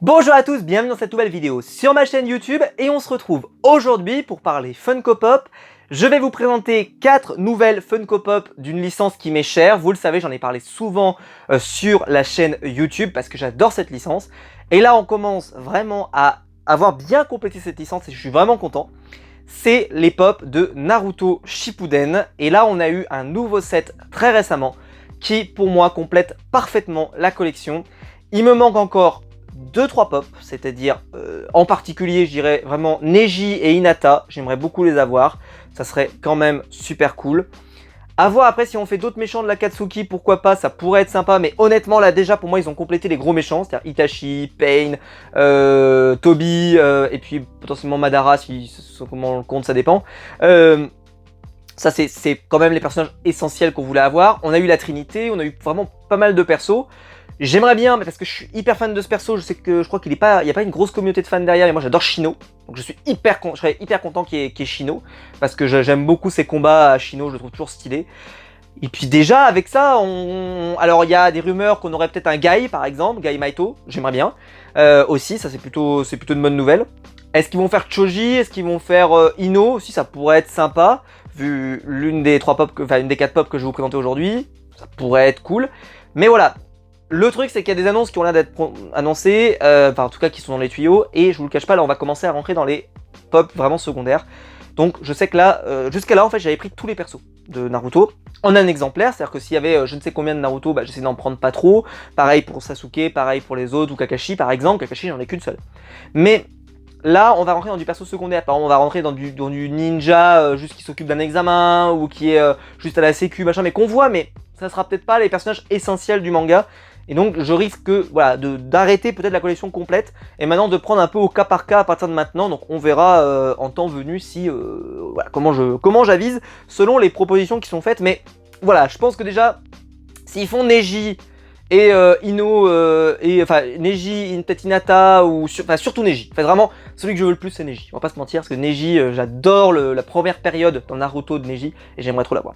Bonjour à tous, bienvenue dans cette nouvelle vidéo sur ma chaîne YouTube et on se retrouve aujourd'hui pour parler Funko Pop. Je vais vous présenter 4 nouvelles Funko Pop d'une licence qui m'est chère. Vous le savez, j'en ai parlé souvent sur la chaîne YouTube parce que j'adore cette licence. Et là, on commence vraiment à avoir bien complété cette licence et je suis vraiment content. C'est les Pop de Naruto Shippuden. Et là, on a eu un nouveau set très récemment qui, pour moi, complète parfaitement la collection. Il me manque encore 2-3 Pop, c'est-à-dire en particulier, je dirais vraiment Neji et Hinata. J'aimerais beaucoup les avoir. Ça serait quand même super cool. A voir après si on fait d'autres méchants de l'Akatsuki, pourquoi pas, ça pourrait être sympa. Mais honnêtement, là déjà, pour moi, ils ont complété les gros méchants. C'est-à-dire Itachi, Pain, Toby, et puis potentiellement Madara, si comment on le compte, ça dépend. Ça, c'est quand même les personnages essentiels qu'on voulait avoir. On a eu la Trinité, on a eu vraiment pas mal de persos. J'aimerais bien, mais parce que je suis hyper fan de ce perso, je crois qu'il n'y a pas une grosse communauté de fans derrière, et moi j'adore Shino. Donc je serais hyper content qu'il y ait Shino, parce que j'aime beaucoup ses combats à Shino, je le trouve toujours stylé. Et puis déjà, avec ça, alors il y a des rumeurs qu'on aurait peut-être un Guy, par exemple, Guy Maito, j'aimerais bien. Aussi, ça c'est plutôt une bonne nouvelle. Est-ce qu'ils vont faire Choji? Est-ce qu'ils vont faire Ino? Aussi, ça pourrait être sympa, vu une des 4 pop que je vais vous présenter aujourd'hui. Ça pourrait être cool. Mais voilà. Le truc, c'est qu'il y a des annonces qui ont l'air d'être annoncées, enfin en tout cas qui sont dans les tuyaux, et je vous le cache pas, là on va commencer à rentrer dans les pop vraiment secondaires. Donc je sais que là, jusqu'à là en fait j'avais pris tous les persos de Naruto en un exemplaire, c'est-à-dire que s'il y avait je ne sais combien de Naruto, bah, j'essaie d'en prendre pas trop. Pareil pour Sasuke, pareil pour les autres, ou Kakashi par exemple. Kakashi j'en ai qu'une seule. Mais là on va rentrer dans du perso secondaire, par exemple on va rentrer dans du ninja juste qui s'occupe d'un examen, ou qui est juste à la sécu, machin, mais qu'on voit, mais ça sera peut-être pas les personnages essentiels du manga. Et donc je risque voilà, d'arrêter peut-être la collection complète et maintenant de prendre un peu au cas par cas à partir de maintenant. Donc on verra en temps venu si voilà, comment j'avise selon les propositions qui sont faites. Mais voilà, je pense que déjà s'ils font Neji et Ino et enfin Neji, peut-être Hinata ou surtout Neji. En fait vraiment celui que je veux le plus c'est Neji. On va pas se mentir parce que Neji j'adore la première période dans Naruto de Neji et j'aimerais trop l'avoir.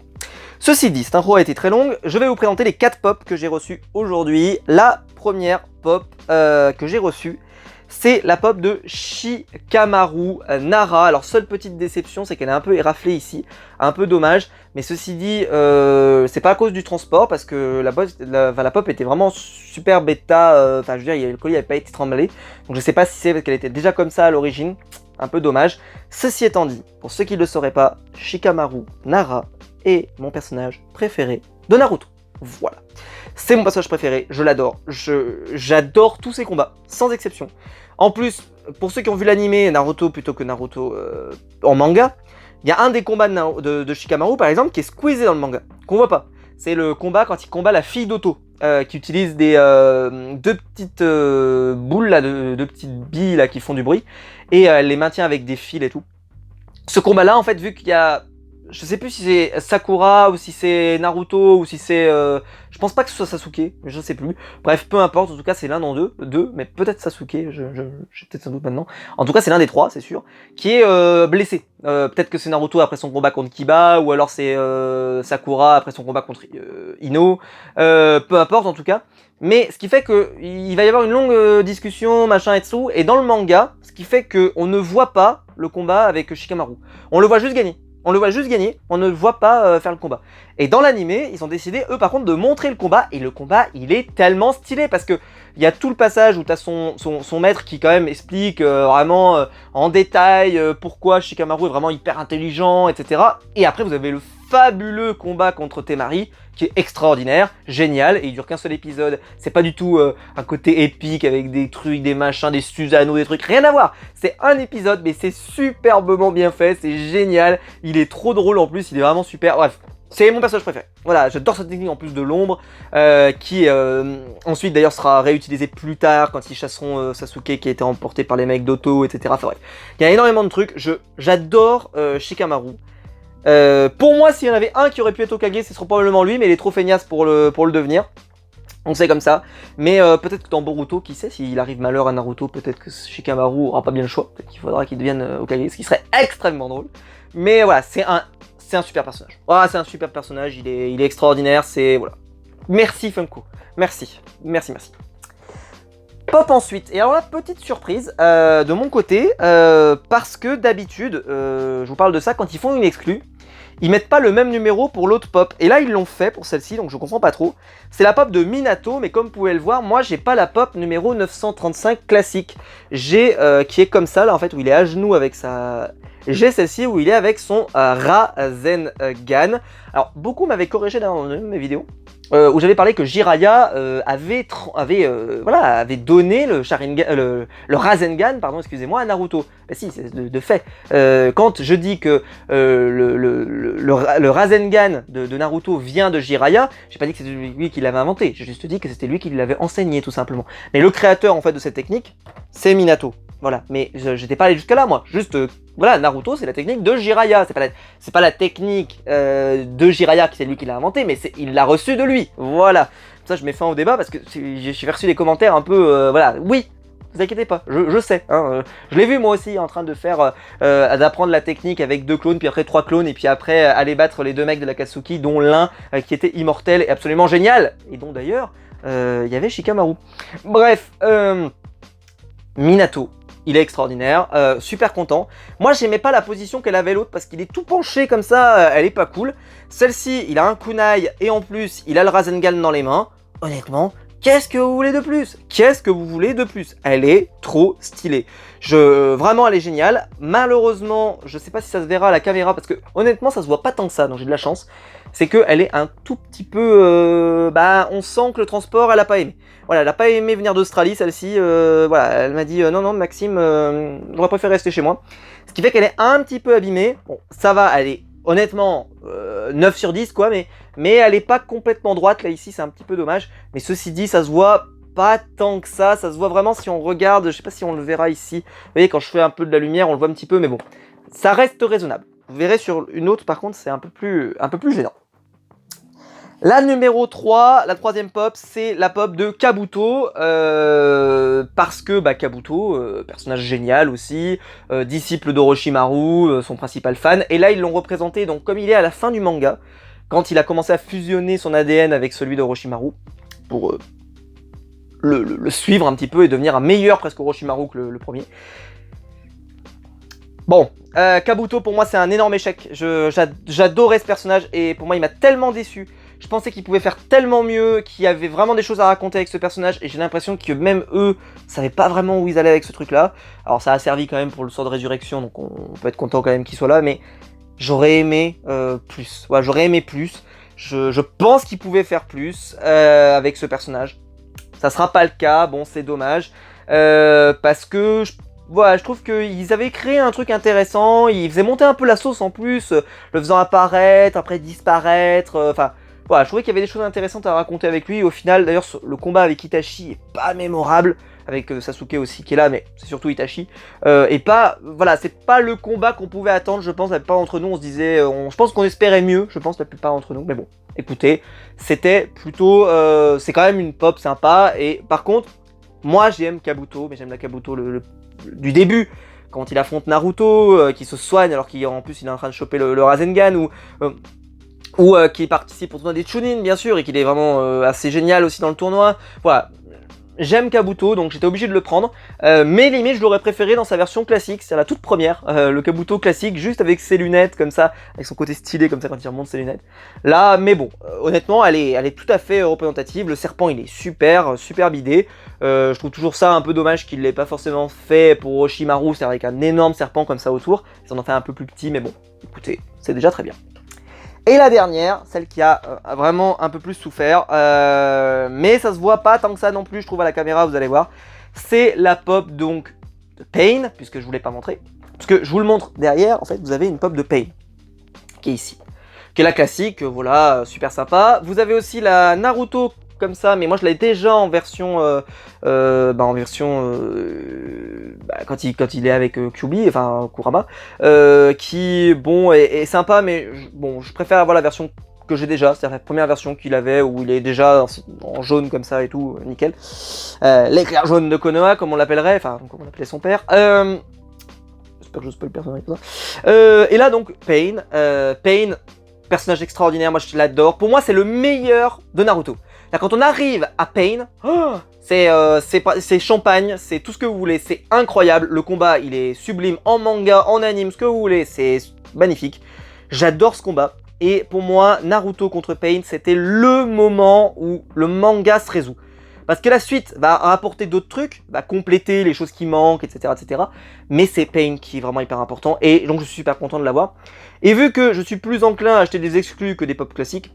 Ceci dit, cette intro a été très longue, je vais vous présenter les 4 pop que j'ai reçus aujourd'hui. La première pop que j'ai reçue, c'est la pop de Shikamaru Nara. Alors seule petite déception, c'est qu'elle est un peu éraflée ici, un peu dommage. Mais ceci dit, c'est pas à cause du transport, parce que la pop était vraiment super bêta. Enfin je veux dire, le colis n'avait pas été tremballé. Donc je sais pas si c'est parce qu'elle était déjà comme ça à l'origine. Un peu dommage. Ceci étant dit, pour ceux qui ne le sauraient pas, Shikamaru Nara est mon personnage préféré de Naruto. Voilà. C'est mon personnage préféré, je l'adore. J'adore tous ses combats, sans exception. En plus, pour ceux qui ont vu l'animé Naruto plutôt que Naruto en manga, il y a un des combats de Shikamaru par exemple qui est squeezé dans le manga, qu'on voit pas. C'est le combat quand il combat la fille d'Otto, qui utilise des deux petites boules, là, deux petites billes là, qui font du bruit, et elle les maintient avec des fils et tout. Ce combat là en fait, vu qu'il y a... Je sais plus si c'est Sakura ou si c'est Naruto ou si c'est... je pense pas que ce soit Sasuke, je sais plus. Bref, peu importe, en tout cas c'est l'un d'entre deux, mais peut-être Sasuke, j'ai peut-être un doute maintenant. En tout cas c'est l'un des 3, c'est sûr, qui est blessé. Peut-être que c'est Naruto après son combat contre Kiba, ou alors c'est Sakura après son combat contre Ino. Peu importe en tout cas. Mais ce qui fait que il va y avoir une longue discussion, machin et tout, et dans le manga, ce qui fait qu'on ne voit pas le combat avec Shikamaru. On le voit juste gagner. On le voit juste gagner, on ne le voit pas faire le combat. Et dans l'animé, ils ont décidé, eux par contre, de montrer le combat. Et le combat, il est tellement stylé parce que il y a tout le passage où tu as son maître qui quand même explique vraiment en détail pourquoi Shikamaru est vraiment hyper intelligent, etc. Et après, vous avez le fabuleux combat contre Temari, qui est extraordinaire, génial, et il dure qu'un seul épisode. C'est pas du tout un côté épique avec des trucs, des machins, des Susanoo, des trucs, rien à voir. C'est un épisode, mais c'est superbement bien fait, c'est génial, il est trop drôle en plus, il est vraiment super, bref. C'est mon personnage préféré. Voilà, j'adore cette technique en plus de l'ombre, qui ensuite d'ailleurs sera réutilisée plus tard quand ils chasseront Sasuke qui a été emporté par les mecs d'Otto, etc. Enfin bref, il y a énormément de trucs, j'adore Shikamaru. Pour moi, s'il y en avait un qui aurait pu être Hokage, ce serait probablement lui, mais il est trop feignasse pour le devenir. Donc c'est comme ça. Mais peut-être que dans Boruto, qui sait, s'il arrive malheur à Naruto, peut-être que Shikamaru aura pas bien le choix. Peut-être qu'il faudra qu'il devienne Hokage, ce qui serait extrêmement drôle. Mais voilà, c'est un super personnage. Voilà, c'est un super personnage, il est extraordinaire, c'est... Voilà. Merci Funko. Merci. pop ensuite. Et alors là, petite surprise de mon côté, parce que d'habitude, je vous parle de ça, quand ils font une exclue, ils mettent pas le même numéro pour l'autre pop. Et là, ils l'ont fait pour celle-ci, donc je comprends pas trop. C'est la pop de Minato, mais comme vous pouvez le voir, moi, j'ai pas la pop numéro 935 classique. J'ai, qui est comme ça, là, en fait, où il est à genoux avec sa... J'ai celle-ci où il est avec son Rasengan. Alors, beaucoup m'avaient corrigé dans mes vidéos, où j'avais parlé que Jiraiya avait donné le Rasengan, pardon, excusez-moi, à Naruto. Bah si, c'est de fait. Quand je dis que le Rasengan de Naruto vient de Jiraiya, j'ai pas dit que c'était lui qui l'avait inventé, j'ai juste dit que c'était lui qui l'avait enseigné, tout simplement. Mais le créateur, en fait, de cette technique, c'est Minato. Voilà, mais j'étais pas allé jusqu'à là, moi. Juste, voilà, Naruto, c'est la technique de Jiraiya. C'est pas la technique de Jiraiya, qui c'est lui qui l'a inventé, mais il l'a reçu de lui. Voilà. Ça, je mets fin au débat parce que j'ai reçu des commentaires un peu, voilà. Oui, vous inquiétez pas, je sais. Hein, je l'ai vu moi aussi en train de faire, d'apprendre la technique avec 2 clones, puis après 3 clones, et puis après aller battre les 2 mecs de l'Akatsuki, dont l'un qui était immortel et absolument génial, et dont d'ailleurs, il y avait Shikamaru. Bref, Minato. Il est extraordinaire, super content. Moi, j'aimais pas la position qu'elle avait l'autre parce qu'il est tout penché comme ça, elle est pas cool. Celle-ci, il a un kunai et en plus, il a le Rasengan dans les mains. Honnêtement, qu'est-ce que vous voulez de plus? Qu'est-ce que vous voulez de plus? Elle est trop stylée. Vraiment, elle est géniale. Malheureusement, je sais pas si ça se verra à la caméra parce que honnêtement, ça se voit pas tant que ça, donc j'ai de la chance. C'est qu'elle est un tout petit peu... on sent que le transport, elle a pas aimé. Voilà, elle a pas aimé venir d'Australie, celle-ci. Voilà, elle m'a dit non, Maxime, j'aurais préféré rester chez moi. Ce qui fait qu'elle est un petit peu abîmée. Bon, ça va, elle est honnêtement 9 sur 10, quoi, mais elle est pas complètement droite. Là, ici, c'est un petit peu dommage. Mais ceci dit, ça se voit pas tant que ça. Ça se voit vraiment si on regarde. Je sais pas si on le verra ici. Vous voyez, quand je fais un peu de la lumière, on le voit un petit peu, mais bon, ça reste raisonnable. Vous verrez sur une autre, par contre, c'est un peu plus gênant. La numéro 3, la troisième pop, c'est la pop de Kabuto, parce que Kabuto, personnage génial aussi, disciple d'Orochimaru, son principal fan, et là ils l'ont représenté, donc comme il est à la fin du manga, quand il a commencé à fusionner son ADN avec celui d'Orochimaru, pour le suivre un petit peu et devenir un meilleur presque Orochimaru que le premier. Bon, Kabuto pour moi c'est un énorme échec, j'adorais ce personnage et pour moi il m'a tellement déçu. Je pensais qu'ils pouvaient faire tellement mieux, qu'il y avait vraiment des choses à raconter avec ce personnage, et j'ai l'impression que même eux savaient pas vraiment où ils allaient avec ce truc-là. Alors ça a servi quand même pour le sort de résurrection, donc on peut être content quand même qu'il soit là, mais j'aurais aimé plus. Ouais, j'aurais aimé plus. Je pense qu'ils pouvaient faire plus avec ce personnage. Ça sera pas le cas, bon c'est dommage, parce que voilà, je trouve qu'ils avaient créé un truc intéressant, ils faisaient monter un peu la sauce en plus, le faisant apparaître, après disparaître, enfin... Voilà, je trouvais qu'il y avait des choses intéressantes à raconter avec lui. Au final, d'ailleurs, le combat avec Itachi est pas mémorable. Avec Sasuke aussi qui est là, mais c'est surtout Itachi. Et pas, voilà, c'est pas le combat qu'on pouvait attendre, je pense, la plupart d'entre nous. On se disait, je pense qu'on espérait mieux, je pense, la plupart d'entre nous. Mais bon, écoutez, c'était plutôt, c'est quand même une pop sympa. Et par contre, moi j'aime Kabuto, mais j'aime la Kabuto du début. Quand il affronte Naruto, qui se soigne alors qu'en plus il est en train de choper le Rasengan, ou qui participe au tournoi des Chunin, bien sûr, et qu'il est vraiment assez génial aussi dans le tournoi. Voilà, j'aime Kabuto, donc j'étais obligé de le prendre, mais limite je l'aurais préféré dans sa version classique, c'est la toute première, le Kabuto classique, juste avec ses lunettes comme ça, avec son côté stylé comme ça quand il remonte ses lunettes. Là, mais bon, honnêtement, elle est tout à fait représentative, le serpent il est super bidé, je trouve toujours ça un peu dommage qu'il l'ait pas forcément fait pour Orochimaru, c'est avec un énorme serpent comme ça autour, ils en ont fait un peu plus petit, mais bon, écoutez, c'est déjà très bien. Et la dernière, celle qui a vraiment un peu plus souffert, mais ça se voit pas tant que ça non plus, je trouve à la caméra, vous allez voir. C'est la pop donc de Pain, puisque je vous l'ai pas montré. Parce que je vous le montre derrière, en fait, vous avez une pop de Pain, qui est ici. Qui est la classique, voilà, super sympa. Vous avez aussi la Naruto comme ça, mais moi je l'ai déjà en version, quand il est avec Kyuubi, enfin Kurama, qui bon est sympa, mais bon je préfère avoir la version que j'ai déjà, c'est-à-dire la première version qu'il avait où il est déjà en jaune comme ça et tout, nickel. L'éclair jaune de Konoha comme on l'appellerait, enfin comme on appelait son père. J'espère que je spoil personne avec ça. Et là donc Pain, personnage extraordinaire, moi je l'adore. Pour moi c'est le meilleur de Naruto. Là, quand on arrive à Pain, oh, c'est champagne, c'est tout ce que vous voulez, c'est incroyable. Le combat, il est sublime en manga, en anime, ce que vous voulez, c'est magnifique. J'adore ce combat. Et pour moi, Naruto contre Pain, c'était le moment où le manga se résout. Parce que la suite va apporter d'autres trucs, va compléter les choses qui manquent, etc. etc. Mais c'est Pain qui est vraiment hyper important. Et donc je suis super content de l'avoir. Et vu que je suis plus enclin à acheter des exclus que des pop classiques,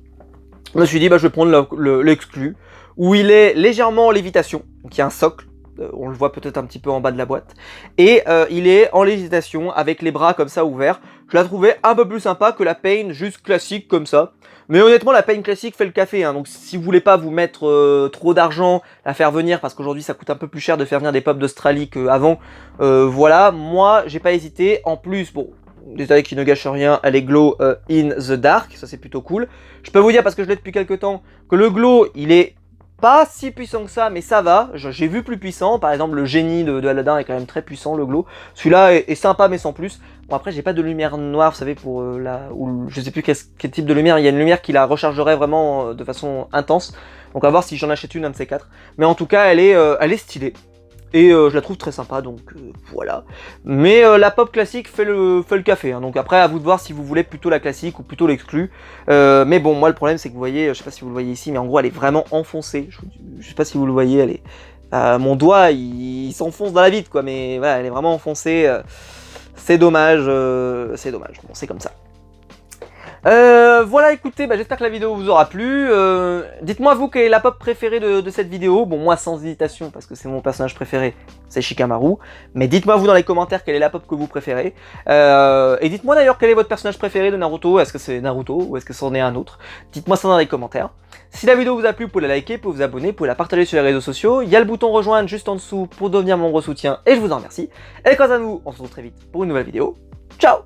je me suis dit, bah, je vais prendre l'exclu, où il est légèrement en lévitation. Donc il y a un socle. On le voit peut-être un petit peu en bas de la boîte. Et il est en lévitation avec les bras comme ça ouverts. Je la trouvais un peu plus sympa que la Pain juste classique comme ça. Mais honnêtement, la Pain classique fait le café. Hein. Donc si vous voulez pas vous mettre trop d'argent à faire venir, parce qu'aujourd'hui ça coûte un peu plus cher de faire venir des pops d'Australie qu'avant. Voilà, moi j'ai pas hésité. En plus, bon, détail qui ne gâche rien, elle est glow in the dark. Ça c'est plutôt cool. Je peux vous dire, parce que je l'ai depuis quelques temps, que le glow il est pas si puissant que ça, mais ça va. J'ai vu plus puissant. Par exemple, le génie de Aladdin est quand même très puissant, le glow. Celui-là est sympa, mais sans plus. Bon, après, j'ai pas de lumière noire, vous savez, pour ou je sais plus quel type de lumière. Il y a une lumière qui la rechargerait vraiment de façon intense. Donc, à voir si j'en achète une, un de ces quatre. Mais en tout cas, elle est stylée. Et je la trouve très sympa, donc voilà. Mais la pop classique fait le café, hein. Donc après, à vous de voir si vous voulez plutôt la classique ou plutôt l'exclu. Mais bon, moi le problème c'est que vous voyez, je sais pas si vous le voyez ici, mais en gros elle est vraiment enfoncée. Je sais pas si vous le voyez, elle est... mon doigt, il s'enfonce dans la vitre, quoi. Mais voilà, elle est vraiment enfoncée. C'est dommage, c'est dommage. Bon, c'est comme ça. Voilà, écoutez, bah, j'espère que la vidéo vous aura plu. Dites-moi vous quelle est la pop préférée de cette vidéo. Bon, moi sans hésitation, parce que c'est mon personnage préféré, c'est Shikamaru. Mais dites-moi vous dans les commentaires quelle est la pop que vous préférez. Et dites-moi d'ailleurs quel est votre personnage préféré de Naruto. Est-ce que c'est Naruto ou est-ce que c'en est un autre? Dites-moi ça dans les commentaires. Si la vidéo vous a plu, vous pouvez la liker, vous pouvez vous abonner, vous pouvez la partager sur les réseaux sociaux. Il y a le bouton rejoindre juste en dessous pour devenir membre soutien et je vous en remercie. Et quant à nous, on se retrouve très vite pour une nouvelle vidéo. Ciao!